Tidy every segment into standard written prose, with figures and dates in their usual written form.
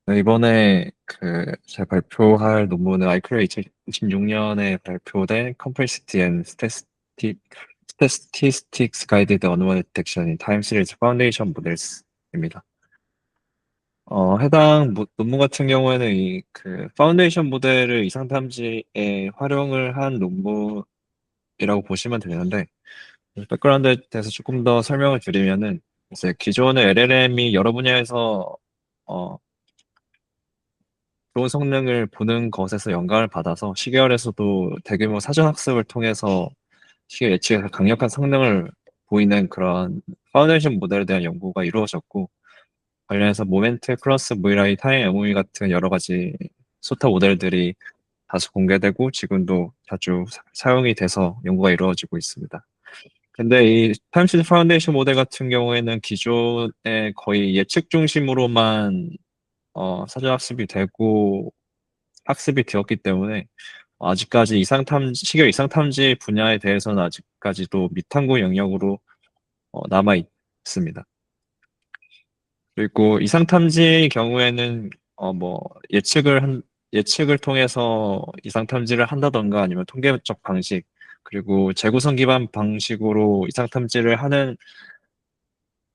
네, 이번에 제가 발표할 논문은 아이클리어 2026년에 발표된 Complexity and Statistics Guided Anomaly Detection in Time Series Foundation Models입니다. 해당 논문 같은 경우에는 파운데이션 모델을 이상 탐지에 활용을 한 논문이라고 보시면 되는데, 백그라운드에 대해서 조금 더 설명을 드리면은, 이제 기존의 LLM이 여러 분야에서 어, 좋은 성능을 보는 것에서 영감을 받아서 시계열에서도 대규모 사전 학습을 통해서 시계 예측에서 강력한 성능을 보이는 그런 파운데이션 모델에 대한 연구가 이루어졌고, 관련해서 모멘트 플러스 VRI 타임 MOE 같은 여러 가지 소타 모델들이 다수 공개되고 지금도 자주 사용이 돼서 연구가 이루어지고 있습니다. 근데 이 타임시드 파운데이션 모델 같은 경우에는 기존에 거의 예측 중심으로만 사전 학습이 되고 학습이 되었기 때문에 아직까지 시계 이상 탐지 분야에 대해서는 아직까지도 미탐구 영역으로 남아 있습니다. 그리고 이상 탐지의 경우에는 뭐 예측을 통해서 이상 탐지를 한다던가 아니면 통계적 방식 그리고 재구성 기반 방식으로 이상 탐지를 하는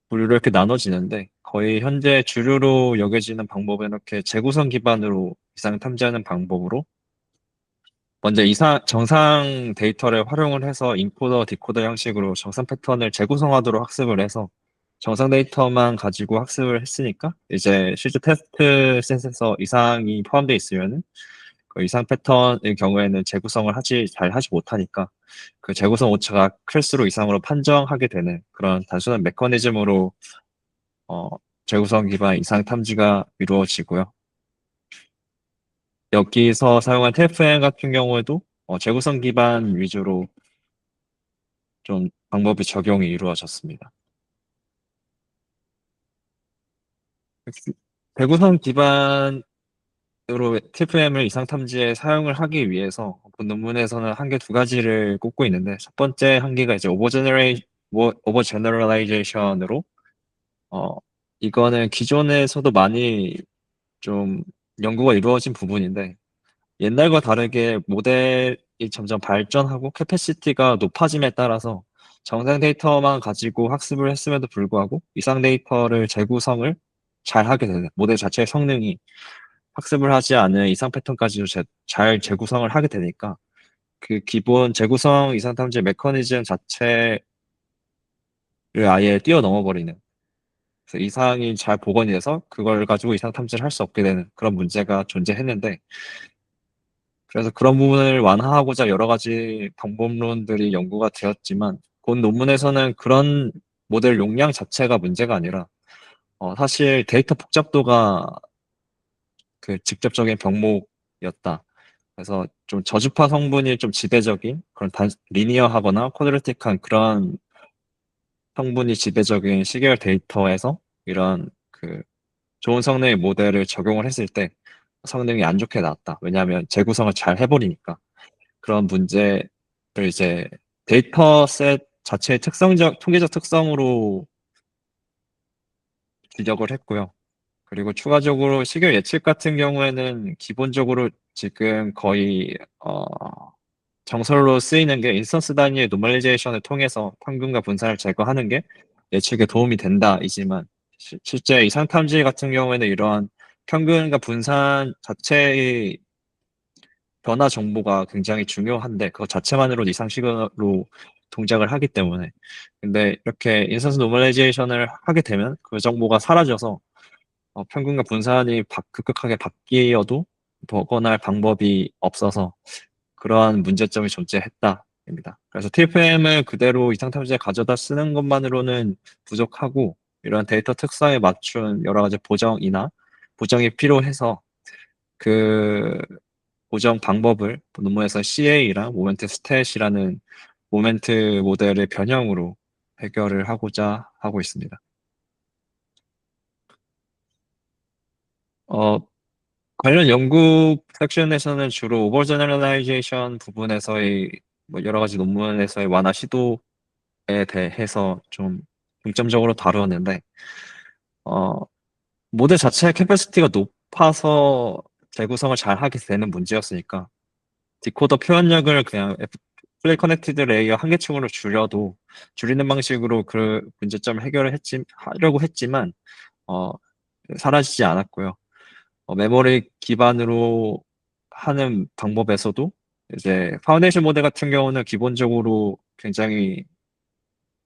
부류로 이렇게 나눠지는데 거의 현재 주류로 여겨지는 방법은 이렇게 재구성 기반으로 이상 탐지하는 방법으로 먼저 정상 데이터를 활용을 해서 인코더, 디코더 형식으로 정상 패턴을 재구성하도록 학습을 해서 정상 데이터만 가지고 학습을 했으니까 이제 실제 테스트 셋에서 이상이 포함되어 있으면은 그 이상 패턴의 경우에는 잘 하지 못하니까 그 재구성 오차가 클수록 이상으로 판정하게 되는 그런 단순한 메커니즘으로 어, 재구성 기반 이상 탐지가 이루어지고요. 여기서 사용한 TFM 같은 경우에도 재구성 기반 위주로 좀 방법이 적용이 이루어졌습니다. 재구성 기반으로 TFM을 이상 탐지에 사용을 하기 위해서 본 논문에서는 한계 두 가지를 꼽고 있는데 첫 번째 한계가 이제 오버 제너럴라이제이션으로 어, 이거는 기존에서도 많이 좀 연구가 이루어진 부분인데 옛날과 다르게 모델이 점점 발전하고 캐패시티가 높아짐에 따라서 정상 데이터만 가지고 학습을 했음에도 불구하고 이상 데이터를 재구성을 잘 하게 되는 모델 자체의 성능이 학습을 하지 않은 이상 패턴까지도 잘 재구성을 하게 되니까 그 기본 재구성 이상 탐지 메커니즘 자체를 아예 뛰어넘어 버리는 그래서 이상이 잘 복원이 돼서 그걸 가지고 이상 탐지를 할 수 없게 되는 그런 문제가 존재했는데 그래서 그런 부분을 완화하고자 여러 가지 방법론들이 연구가 되었지만, 본 논문에서는 그런 모델 용량 자체가 문제가 아니라, 사실 데이터 복잡도가 그 직접적인 병목이었다. 그래서 좀 저주파 성분이 좀 지배적인 리니어하거나 쿼드라틱한 그런 성분이 지배적인 시계열 데이터에서 이런 그 좋은 성능의 모델을 적용을 했을 때 성능이 안 좋게 나왔다. 왜냐하면 재구성을 잘 해버리니까. 그런 문제를 이제 데이터셋 자체의 통계적 특성으로 지적을 했고요. 그리고 추가적으로 시결 예측 같은 경우에는 기본적으로 지금 거의 정설로 쓰이는 게 인스턴스 단위의 노멀리제이션을 통해서 평균과 분산을 제거하는 게 예측에 도움이 된다이지만 실제 이상 탐지 같은 경우에는 이러한 평균과 분산 자체의 변화 정보가 굉장히 중요한데 그것 자체만으로 이상식으로 동작을 하기 때문에 근데 이렇게 인스턴스 노멀라이제이션을 하게 되면 그 정보가 사라져서 평균과 분산이 급격하게 바뀌어도 복원할 방법이 없어서 그러한 문제점이 존재했다입니다. 그래서 TFM을 그대로 이상탐지에 가져다 쓰는 것만으로는 부족하고 이런 데이터 특성에 맞춘 여러 가지 보정이 필요해서 그 보정 방법을 논문에서 CA랑 모멘트 스탯이라는 모멘트 모델의 변형으로 해결을 하고자 하고 있습니다. 어, 관련 연구 섹션에서는 주로 오버 제너럴라이제이션 부분에서의 뭐 여러 가지 논문에서의 완화 시도에 대해서 좀 중점적으로 다루었는데 어, 모델 자체의 캐패시티가 파서 재구성을 잘 하게 되는 문제였으니까 디코더 표현력을 그냥 플레이 커넥티드 레이어 한 개층으로 줄이는 방식으로 그 문제점을 해결을 하려고 했지만 어, 사라지지 않았고요. 메모리 기반으로 하는 방법에서도 이제 파운데이션 모델 같은 경우는 기본적으로 굉장히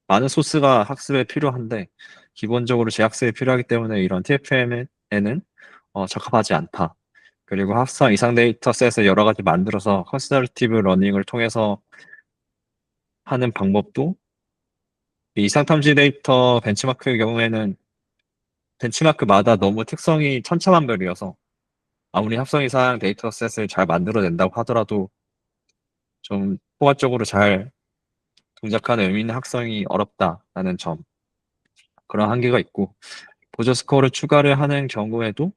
많은 소스가 학습에 필요한데 기본적으로 재학습이 필요하기 때문에 이런 TFM에는 적합하지 않다. 그리고 합성 이상 데이터셋을 여러 가지 만들어서 컨시더러티브 러닝을 통해서 하는 방법도 이 이상 탐지 데이터 벤치마크의 경우에는 벤치마크마다 너무 특성이 천차만별이어서 아무리 합성 이상 데이터셋을 잘 만들어낸다고 하더라도 좀 포괄적으로 잘 동작하는 의미 있는 학성이 어렵다라는 점, 그런 한계가 있고 보조 스코어를 추가를 하는 경우에도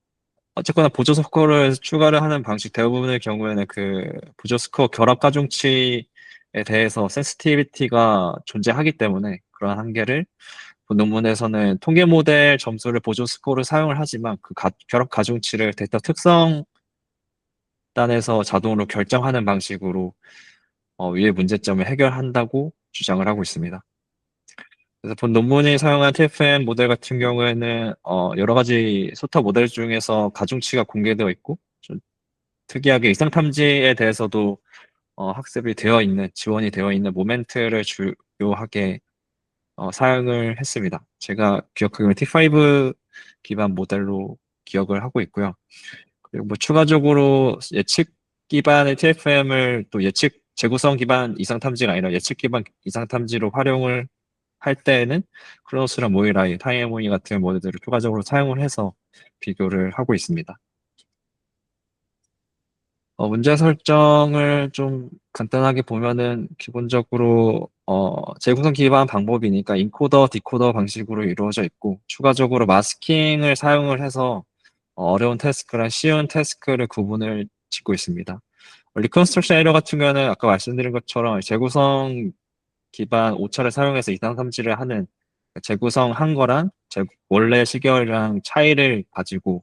어쨌거나 보조 스코어를 추가를 하는 방식 대부분의 경우에는 그 보조 스코어 결합 가중치에 대해서 센시티비티가 존재하기 때문에 그런 한계를 본 논문에서는 통계 모델 점수를 보조 스코어를 사용을 하지만 그 결합 가중치를 데이터 특성 단에서 자동으로 결정하는 방식으로 위의 문제점을 해결한다고 주장을 하고 있습니다. 그래서 본 논문이 사용한 TFM 모델 같은 경우에는 여러 가지 소타 모델 중에서 가중치가 공개되어 있고 좀 특이하게 이상 탐지에 대해서도 학습이 되어 있는 지원이 되어 있는 모멘트를 주요하게 사용을 했습니다. 제가 기억하기로는 T5 기반 모델로 기억을 하고 있고요. 그리고 뭐 추가적으로 예측 기반의 TFM을 또 예측 재구성 기반 이상 탐지가 아니라 예측 기반 이상 탐지로 활용을 할 때에는 크로노스랑 모이라이, 타이에모니 같은 모델들을 추가적으로 사용을 해서 비교를 하고 있습니다. 문제 설정을 좀 간단하게 보면은 기본적으로 재구성 기반 방법이니까 인코더, 디코더 방식으로 이루어져 있고 추가적으로 마스킹을 사용을 해서 어려운 태스크랑 쉬운 태스크를 구분을 짓고 있습니다. 리컨스트럭션 에러 같은 경우는 아까 말씀드린 것처럼 재구성 기반 오차를 사용해서 이상 탐지를 하는 재구성한 거랑 원래 시계열이랑 차이를 가지고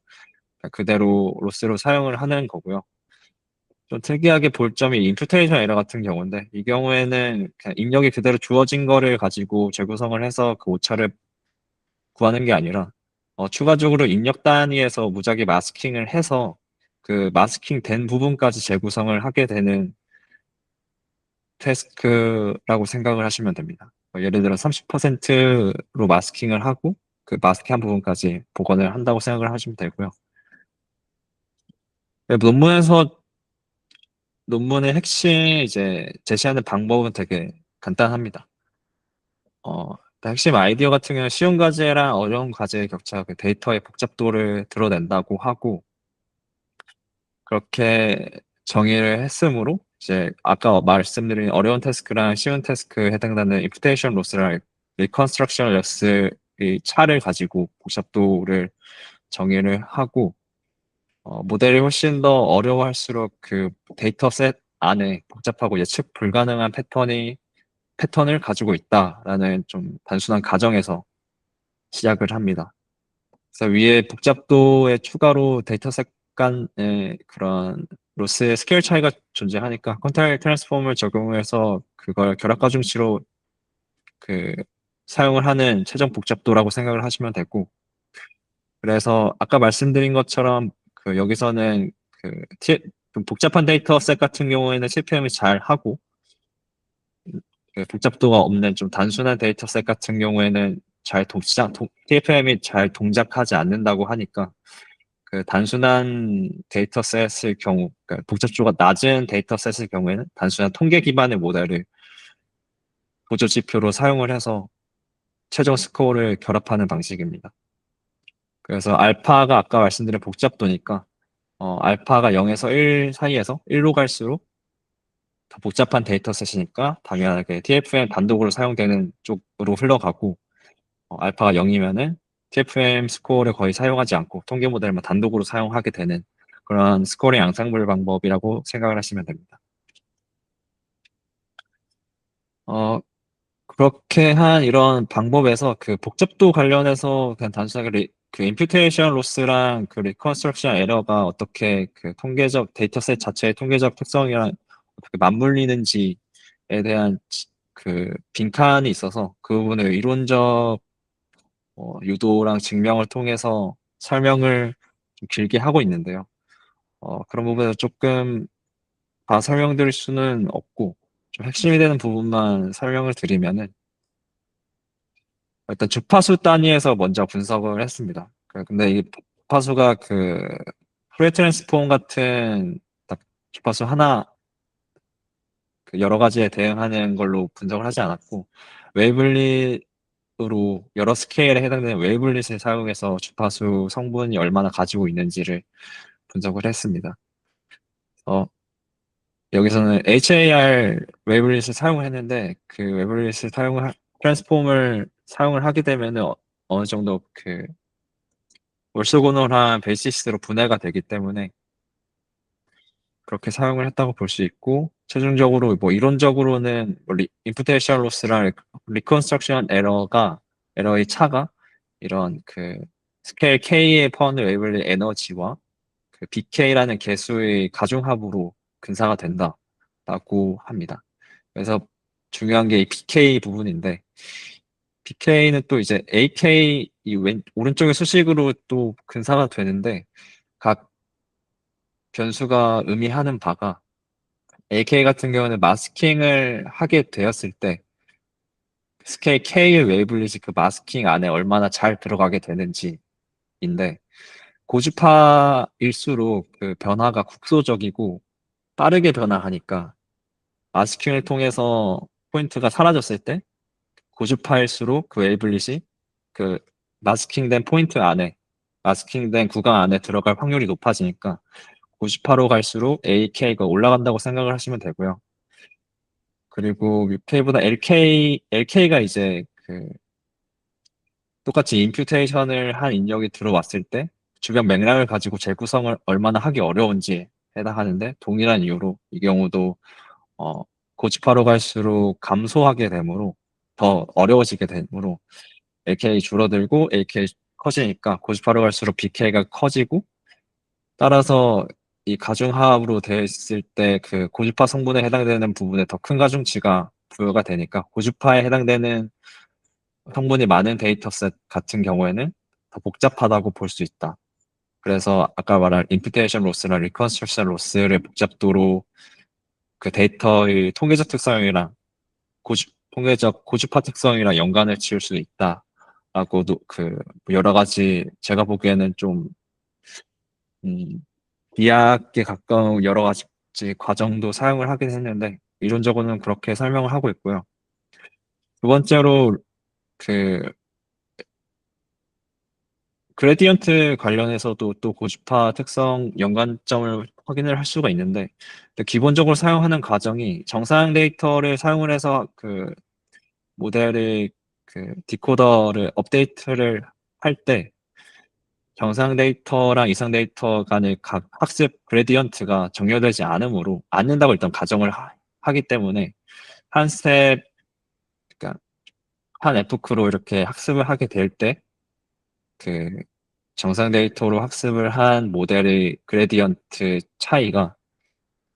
그대로 로스로 사용을 하는 거고요. 좀 특이하게 볼 점이 임퓨테이션 에러 같은 경우인데 이 경우에는 그냥 입력이 그대로 주어진 거를 가지고 재구성을 해서 그 오차를 구하는 게 아니라 추가적으로 입력 단위에서 무작위 마스킹을 해서 그 마스킹 된 부분까지 재구성을 하게 되는 태스크라고 생각을 하시면 됩니다. 예를 들어 30%로 마스킹을 하고 그 마스킹한 부분까지 복원을 한다고 생각을 하시면 되고요. 네, 논문의 핵심 이제 제시하는 방법은 되게 간단합니다. 핵심 아이디어 같은 경우는 쉬운 과제랑 어려운 과제의 격차, 그 데이터의 복잡도를 드러낸다고 하고 그렇게 정의를 했으므로 이제 아까 말씀드린 어려운 태스크랑 쉬운 태스크에 해당되는 임퓨테이션 로스랑 리컨스트럭션 로스의 차를 가지고 복잡도를 정의를 하고 모델이 훨씬 더 어려워할수록 그 데이터셋 안에 복잡하고 예측 불가능한 패턴을 가지고 있다라는 좀 단순한 가정에서 시작을 합니다. 그래서 위에 복잡도의 추가로 데이터셋 간의 그런 로스의 스케일 차이가 존재하니까 컨트롤 트랜스폼을 적용해서 그걸 결합 가중치로 그 사용을 하는 최종 복잡도라고 생각을 하시면 되고 그래서 아까 말씀드린 것처럼 그 여기서는 그 복잡한 데이터셋 같은 경우에는 CPM이 잘 하고 그 복잡도가 없는 좀 단순한 데이터셋 같은 경우에는 TFM이 잘 동작하지 않는다고 하니까 그 단순한 데이터셋의 경우, 그러니까 복잡도가 낮은 데이터셋의 경우에는 단순한 통계 기반의 모델을 보조 지표로 사용을 해서 최종 스코어를 결합하는 방식입니다. 그래서 알파가 아까 말씀드린 복잡도니까 알파가 0에서 1 사이에서 1로 갈수록 더 복잡한 데이터셋이니까 당연하게 TFM 단독으로 사용되는 쪽으로 흘러가고 알파가 0이면은 TFM 스코어를 거의 사용하지 않고 통계 모델만 단독으로 사용하게 되는 그런 스코어링 앙상블 방법이라고 생각을 하시면 됩니다. 그렇게 한 이런 방법에서 그 복잡도 관련해서 그냥 단순하게 그 임퓨테이션 로스랑 그 리컨스트럭션 에러가 어떻게 그 통계적 데이터셋 자체의 통계적 특성이랑 어떻게 맞물리는지에 대한 그 빈칸이 있어서 그 부분을 이론적 유도랑 증명을 통해서 설명을 좀 길게 하고 있는데요. 그런 부분에서 조금 다 설명드릴 수는 없고 좀 핵심이 되는 부분만 설명을 드리면은 일단 주파수 단위에서 먼저 분석을 했습니다. 근데 이 주파수가 그 프레 트랜스폼 같은 딱 주파수 하나 그 여러 가지에 대응하는 걸로 분석을 하지 않았고 웨이블릿으로 여러 스케일에 해당되는 웨이블릿을 사용해서 주파수 성분이 얼마나 가지고 있는지를 분석을 했습니다. 어, 여기서는 HAR 웨이블릿을 사용을 했는데 그 웨이블릿을 트랜스폼을 사용을 하게 되면은 어느 정도 그 올소고놀한 베이시스로 분해가 되기 때문에 그렇게 사용을 했다고 볼 수 있고 최종적으로 뭐 이론적으로는 뭐 임프테이션 로스랑 리컨스트럭션 에러의 차가 이런 그 스케일 K에 포함된 웨이블릿 에너지와 그 BK라는 개수의 가중합으로 근사가 된다라고 합니다. 그래서 중요한 게 이 BK 부분인데 BK는 또 이제 AK 오른쪽의 수식으로 또 근사가 되는데 각 변수가 의미하는 바가 AK 같은 경우는 마스킹을 하게 되었을 때 스케일 K의 웨이블릿이 그 마스킹 안에 얼마나 잘 들어가게 되는지인데 고주파일수록 그 변화가 국소적이고 빠르게 변화하니까 마스킹을 통해서 포인트가 사라졌을 때 고주파일수록 그 웨이블릿이 그 마스킹된 포인트 안에 마스킹된 구간 안에 들어갈 확률이 높아지니까 90%로 갈수록 AK가 올라간다고 생각을 하시면 되고요. 그리고 UK보다 LK가 이제 그 똑같이 임퓨테이션을 한 인력이 들어왔을 때 주변 맥락을 가지고 재구성을 얼마나 하기 어려운지에 해당하는데 동일한 이유로 이 경우도 어, 고주파로 갈수록 감소하게 되므로 더 어려워지게 되므로 LK 줄어들고 AK 커지니까 고주파로 갈수록 BK가 커지고 따라서 이 가중하업으로 되어 있을 때 그 고주파 성분에 해당되는 부분에 더 큰 가중치가 부여가 되니까 고주파에 해당되는 성분이 많은 데이터셋 같은 경우에는 더 복잡하다고 볼 수 있다. 그래서 아까 말한 임퓨테이션 로스나 리컨스트럭션 로스를 복잡도로 그 데이터의 통계적 특성이랑 통계적 고주파 특성이랑 연관을 지을 수 있다라고도 그 여러 가지 제가 보기에는 좀 음, 비약에 가까운 여러 가지 과정도 사용을 하긴 했는데 이론적으로는 그렇게 설명을 하고 있고요. 두 번째로 그 그레디언트 관련해서도 또 고주파 특성 연관점을 확인을 할 수가 있는데 기본적으로 사용하는 과정이 정상 데이터를 사용을 해서 그 모델의 그 디코더를 업데이트를 할 때 정상 데이터랑 이상 데이터 간의 각 학습 그레디언트가 정렬되지 않는다고 일단 가정을 하기 때문에 한 스텝, 그러니까 한 에포크로 이렇게 학습을 하게 될 때 그 정상 데이터로 학습을 한 모델의 그레디언트 차이가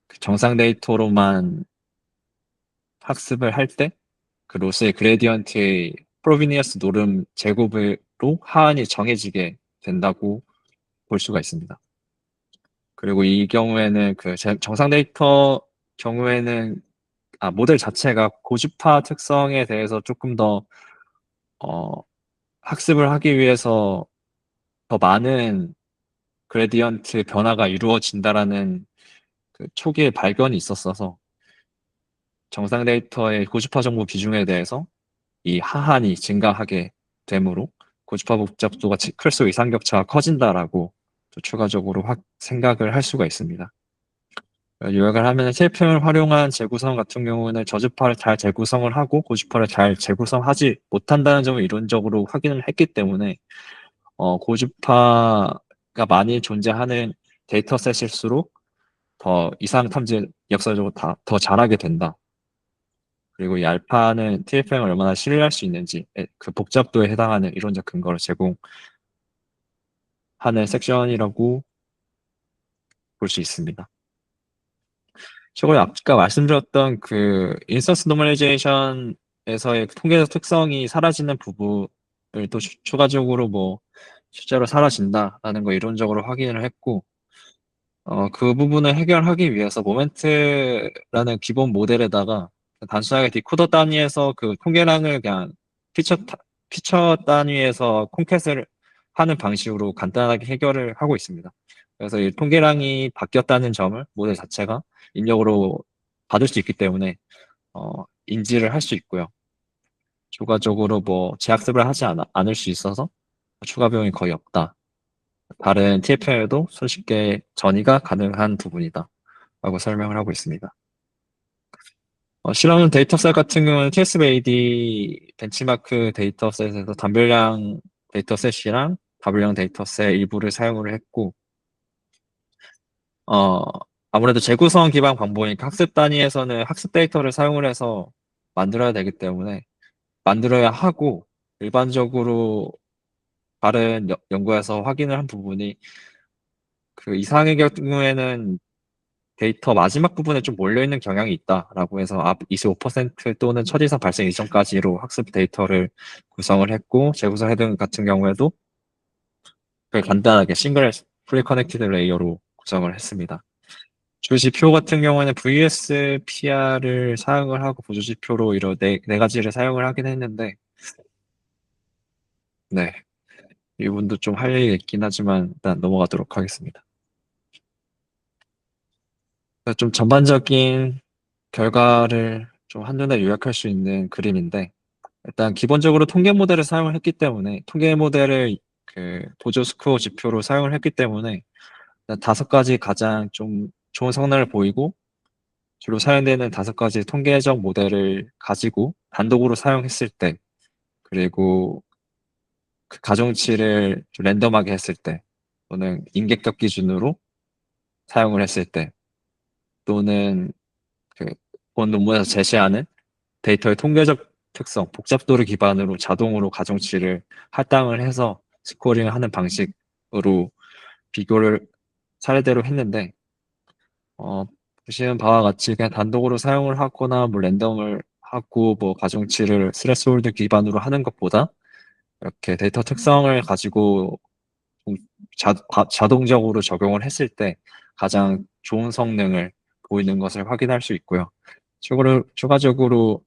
그 정상 데이터로만 학습을 할 때 그 로스의 그레디언트의 프로비니어스 노름 제곱으로 하한이 정해지게 된다고 볼 수가 있습니다. 그리고 이 경우에는 그 정상 데이터 경우에는 모델 자체가 고주파 특성에 대해서 조금 더 어, 학습을 하기 위해서 더 많은 그레디언트 변화가 이루어진다라는 그 초기의 발견이 있었어서 정상 데이터의 고주파 정보 비중에 대해서 이 하한이 증가하게 되므로 고주파 복잡도가 클수록 이상격차가 커진다라고 또 추가적으로 생각을 할 수가 있습니다. 요약을 하면 TFM을 활용한 재구성 같은 경우는 저주파를 잘 재구성을 하고 고주파를 잘 재구성하지 못한다는 점을 이론적으로 확인을 했기 때문에 고주파가 많이 존재하는 데이터셋일수록 더 이상 탐지 역사적으로 더 잘하게 된다. 그리고 이 알파는 TFM을 얼마나 신뢰할 수 있는지 그 복잡도에 해당하는 이론적 근거를 제공하고 하는 섹션이라고 볼 수 있습니다. 저거 아까 말씀드렸던 그 인스턴스 노멀리제이션에서의 통계적 특성이 사라지는 부분을 또 추가적으로 뭐 실제로 사라진다라는 거 이론적으로 확인을 했고, 그 부분을 해결하기 위해서 모멘트라는 기본 모델에다가 단순하게 디코더 단위에서 그 통계량을 그냥 피처, 피처 단위에서 콘캣을 하는 방식으로 간단하게 해결을 하고 있습니다. 그래서 이 통계량이 바뀌었다는 점을 모델 자체가 입력으로 받을 수 있기 때문에 인지를 할 수 있고요. 추가적으로 뭐 재학습을 하지 않을 수 있어서 추가 비용이 거의 없다. 다른 TFL도 손쉽게 전이가 가능한 부분이다. 라고 설명을 하고 있습니다. 실험 데이터셋 같은 경우는 TSB-AD 벤치마크 데이터셋에서 단별량 데이터셋이랑 다별량 데이터셋 일부를 사용을 했고, 어, 아무래도 재구성 기반 방법이니까 학습 단위에서는 학습 데이터를 사용을 해서 만들어야 되기 때문에 만들어야 하고, 일반적으로 다른 연구에서 확인을 한 부분이 그 이상의 경우에는 데이터 마지막 부분에 좀 몰려있는 경향이 있다라고 해서 앞 25% 또는 첫 이상 발생 이전까지로 학습 데이터를 구성을 했고, 재구성 헤드 같은 경우에도 그걸 간단하게 싱글 프리 커넥티드 레이어로 구성을 했습니다. 주지표 같은 경우에는 VSPR을 사용을 하고 보조지표로 이런 네 가지를 사용을 하긴 했는데, 네. 이 부분도 좀 할 얘기가 있긴 하지만 일단 넘어가도록 하겠습니다. 좀 전반적인 결과를 좀 한눈에 요약할 수 있는 그림인데, 일단 기본적으로 통계 모델을 사용을 했기 때문에 통계 모델을 그 보조 스코어 지표로 사용을 했기 때문에 일단 5가지 가장 좀 좋은 성능을 보이고 주로 사용되는 5가지 통계적 모델을 가지고 단독으로 사용했을 때, 그리고 그 가중치를 좀 랜덤하게 했을 때, 또는 인객적 기준으로 사용을 했을 때, 또는 그 본 논문에서 제시하는 데이터의 통계적 특성, 복잡도를 기반으로 자동으로 가중치를 할당을 해서 스코어링을 하는 방식으로 비교를 사례대로 했는데, 어, 보시는 바와 같이 그냥 단독으로 사용을 하거나 뭐 랜덤을 하고 뭐 가중치를 스레스홀드 기반으로 하는 것보다 이렇게 데이터 특성을 가지고 좀 자동적으로 적용을 했을 때 가장 좋은 성능을 보이는 것을 확인할 수 있고요. 추가적으로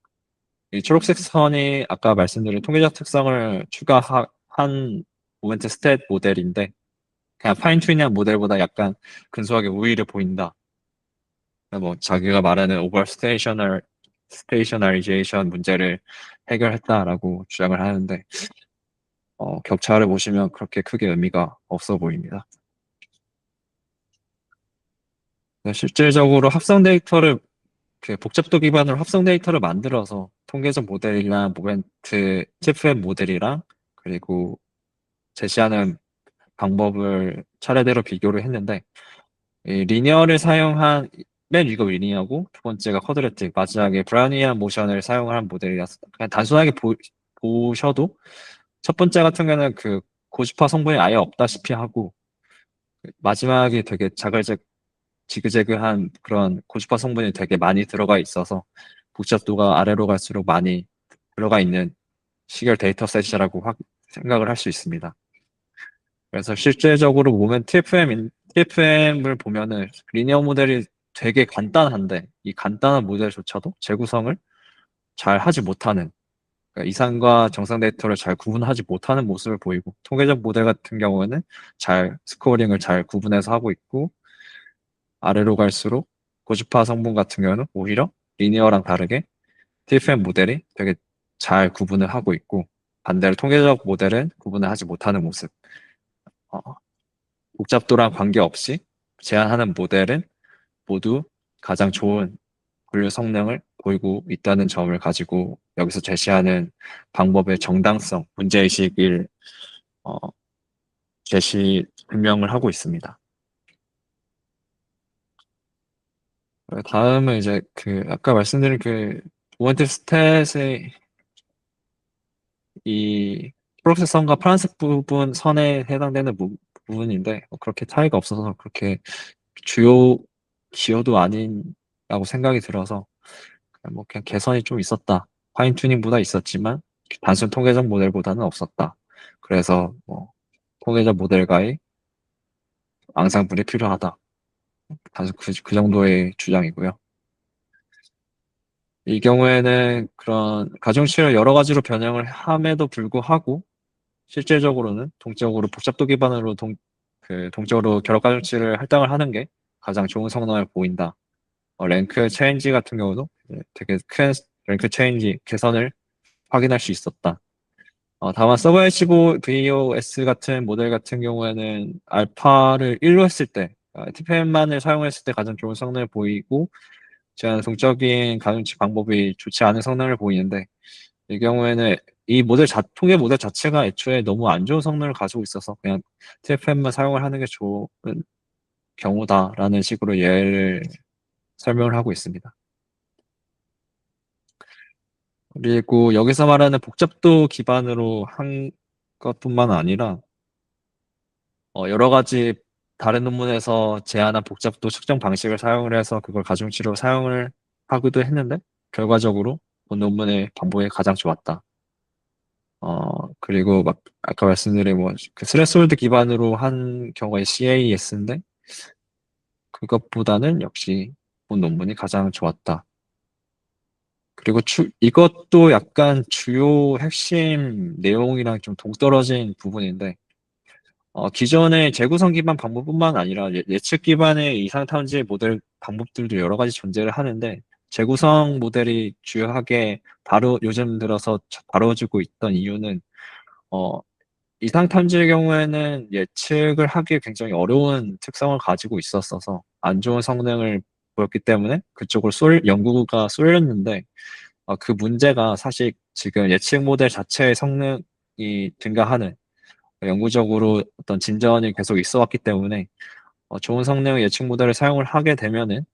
이 초록색 선이 아까 말씀드린 통계적 특성을 추가한 모멘트 스탯 모델인데, 그냥 파인 튜닝한 모델보다 약간 근소하게 우위를 보인다. 뭐 자기가 말하는 오버 스테이셔너리제이션 문제를 해결했다라고 주장을 하는데, 격차를 보시면 그렇게 크게 의미가 없어 보입니다. 실질적으로 합성 데이터를 그 복잡도 기반으로 합성 데이터를 만들어서 통계적 모델이랑 모멘트 TFM 모델이랑 그리고 제시하는 방법을 차례대로 비교를 했는데, 이 리니어를 사용한 맨 위가 리니어고 두 번째가 쿼드래틱, 마지막에 브라우니안 모션을 사용한 모델이라서 그냥 단순하게 보셔도 첫 번째 같은 경우는 그 고주파 성분이 아예 없다시피 하고, 마지막에 되게 지그재그한 그런 고주파 성분이 되게 많이 들어가 있어서 복잡도가 아래로 갈수록 많이 들어가 있는 시결 데이터셋이라고 생각을 할 수 있습니다. 그래서 실제적으로 보면 TFM을 보면은 리니어 모델이 되게 간단한데 이 간단한 모델조차도 재구성을 잘 하지 못하는, 그러니까 이상과 정상 데이터를 잘 구분하지 못하는 모습을 보이고, 통계적 모델 같은 경우에는 잘 스코어링을 잘 구분해서 하고 있고, 아래로 갈수록 고주파 성분 같은 경우는 오히려 리니어랑 다르게 TFM 모델이 되게 잘 구분을 하고 있고, 반대로 통계적 모델은 구분을 하지 못하는 모습. 어, 복잡도랑 관계없이 제안하는 모델은 모두 가장 좋은 분류 성능을 보이고 있다는 점을 가지고 여기서 제시하는 방법의 정당성, 문제의식을 어, 증명을 하고 있습니다. 다음은 이제 그 아까 말씀드린 그 모멘트 스탯의 이 초록색 선과 파란색 부분 선에 해당되는 부분인데 그렇게 차이가 없어서 그렇게 주요 기여도 아닌라고 생각이 들어서 그냥 개선이 좀 있었다. 파인 튜닝보다 있었지만 단순 통계적 모델보다는 없었다. 그래서 통계적 모델과의 앙상블이 필요하다. 단순 그 정도의 주장이고요. 이 경우에는 그런 가중치를 여러 가지로 변형을 함에도 불구하고 실질적으로는 동적으로 복잡도 기반으로 동적으로 결합 가중치를 할당을 하는 게 가장 좋은 성능을 보인다. 랭크 체인지 같은 경우도 되게 큰 랭크 체인지 개선을 확인할 수 있었다. 다만 서버 HCO VOS 같은 모델 같은 경우에는 알파를 1로 했을 때, TPM만을 사용했을 때 가장 좋은 성능을 보이고, 제한 동적인 가중치 방법이 좋지 않은 성능을 보이는데, 이 경우에는 통계 모델 자체가 애초에 너무 안 좋은 성능을 가지고 있어서 그냥 TFM만 사용을 하는 게 좋은 경우다라는 식으로 예를 설명을 하고 있습니다. 그리고 여기서 말하는 복잡도 기반으로 한 것뿐만 아니라 여러 가지 다른 논문에서 제안한 복잡도 측정 방식을 사용을 해서 그걸 가중치로 사용을 하기도 했는데 결과적으로 본 논문의 방법이 가장 좋았다. 그리고 막 아까 말씀드린 뭐그 스레스홀드 기반으로 한 경우에 CAS인데 그것보다는 역시 본 논문이 가장 좋았다. 그리고 이것도 약간 주요 핵심 내용이랑 좀 동떨어진 부분인데 기존의 재구성 기반 방법뿐만 아니라 예측 기반의 이상 탐지 모델 방법들도 여러 가지 존재를 하는데 재구성 모델이 주요하게 요즘 들어서 다뤄지고 있던 이유는 어, 이상 탐지의 경우에는 예측을 하기 굉장히 어려운 특성을 가지고 있었어서 안 좋은 성능을 보였기 때문에 그쪽으로 연구가 쏠렸는데 그 문제가 사실 지금 예측 모델 자체의 성능이 증가하는 영구적으로 어떤 진전이 계속 있어 왔기 때문에 좋은 성능의 예측 모델을 사용을 하게 되면은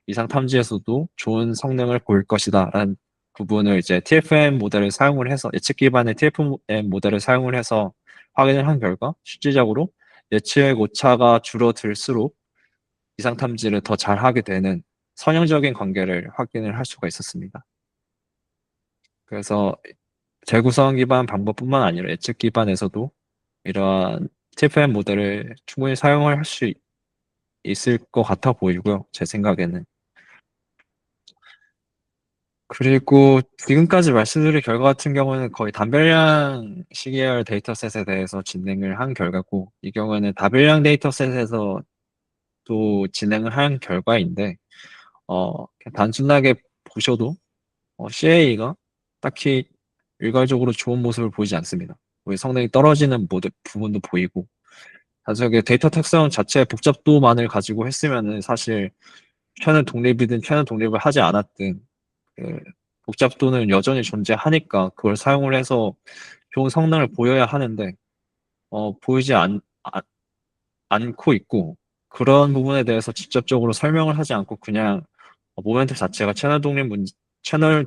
이상 탐지에서도 좋은 성능을 보일 것이다 라는 부분을 이제 TFM 모델을 사용을 해서 예측 기반의 TFM 모델을 사용을 해서 확인을 한 결과 실질적으로 예측 오차가 줄어들수록 이상 탐지를 더 잘하게 되는 선형적인 관계를 확인을 할 수가 있었습니다. 그래서 재구성 기반 방법뿐만 아니라 예측 기반에서도 이러한 TFM 모델을 충분히 사용을 할 수 있을 것 같아 보이고요. 제 생각에는. 그리고 지금까지 말씀드린 결과 같은 경우는 거의 단별량 시계열 데이터셋에 대해서 진행을 한 결과고, 이 경우에는 다별량 데이터셋에서 또 진행을 한 결과인데, 그냥 단순하게 보셔도 CA가 딱히 일괄적으로 좋은 모습을 보이지 않습니다. 우리 성능이 떨어지는 부분도 보이고, 단순하게 데이터 특성 자체의 복잡도만을 가지고 했으면은 사실 채널 독립을 하지 않았든 그 복잡도는 여전히 존재하니까 그걸 사용을 해서 좋은 성능을 보여야 하는데 보이지 않고 있고 그런 부분에 대해서 직접적으로 설명을 하지 않고 그냥 모멘트 자체가 채널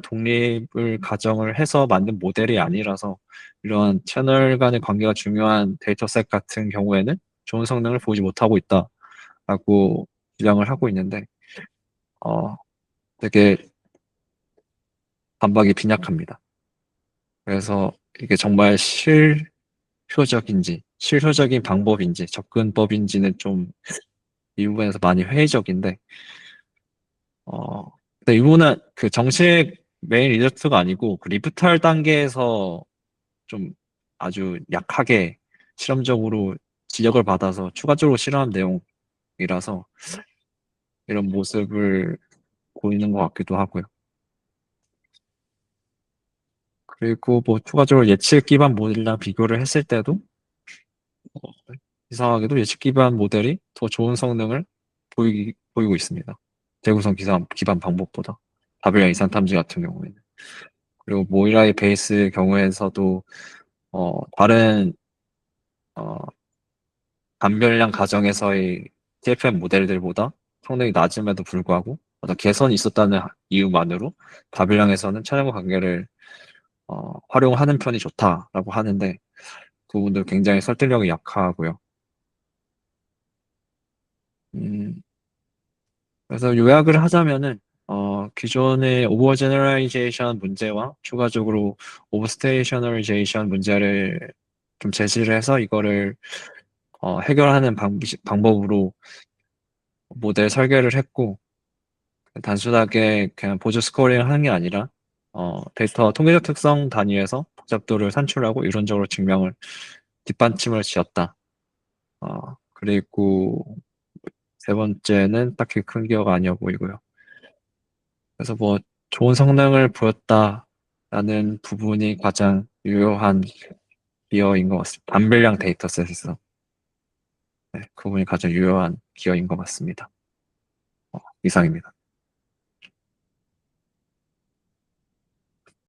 독립을 가정을 해서 만든 모델이 아니라서 이런 채널 간의 관계가 중요한 데이터셋 같은 경우에는 좋은 성능을 보이지 못하고 있다라고 주장을 하고 있는데 어, 되게 반박이 빈약합니다. 그래서 이게 정말 실효적인 방법인지, 접근법인지는 좀 이 부분에서 많이 회의적인데, 근데 이 부분은 그 정식 메인 리조트가 아니고, 그 리프탈 단계에서 좀 아주 약하게 실험적으로 지적을 받아서 추가적으로 실험한 내용이라서 이런 모습을 보이는 것 같기도 하고요. 그리고 뭐 추가적으로 예측 기반 모델이랑 비교를 했을 때도 어, 이상하게도 예측 기반 모델이 더 좋은 성능을 보이고 있습니다. 재구성 기반 방법보다. 다별양 이산 탐지 같은 경우에는. 그리고 모이라의 베이스 경우에서도, 다른, 어, 단별량 가정에서의 TFM 모델들보다 성능이 낮음에도 불구하고 어떤 개선이 있었다는 이유만으로 다별량에서는 차량과 관계를, 활용하는 편이 좋다라고 하는데, 그 부분도 굉장히 설득력이 약하고요. 그래서 요약을 하자면은 기존의 오버 제너럴라이제이션 문제와 추가적으로 오버 스테이셔널리제이션 문제를 좀 제시를 해서 이거를 해결하는 방법으로 모델 설계를 했고, 단순하게 그냥 보조 스코어링을 하는 게 아니라 데이터 통계적 특성 단위에서 복잡도를 산출하고 이론적으로 증명을 뒷받침을 지었다. 그리고 세 번째는 딱히 큰 기여가 아니어 보이고요. 그래서 뭐 좋은 성능을 보였다라는 부분이 가장 유효한 기여인 것 같습니다. 단별량 데이터셋에서 네, 그 부분이 가장 유효한 기여인 것 같습니다. 이상입니다.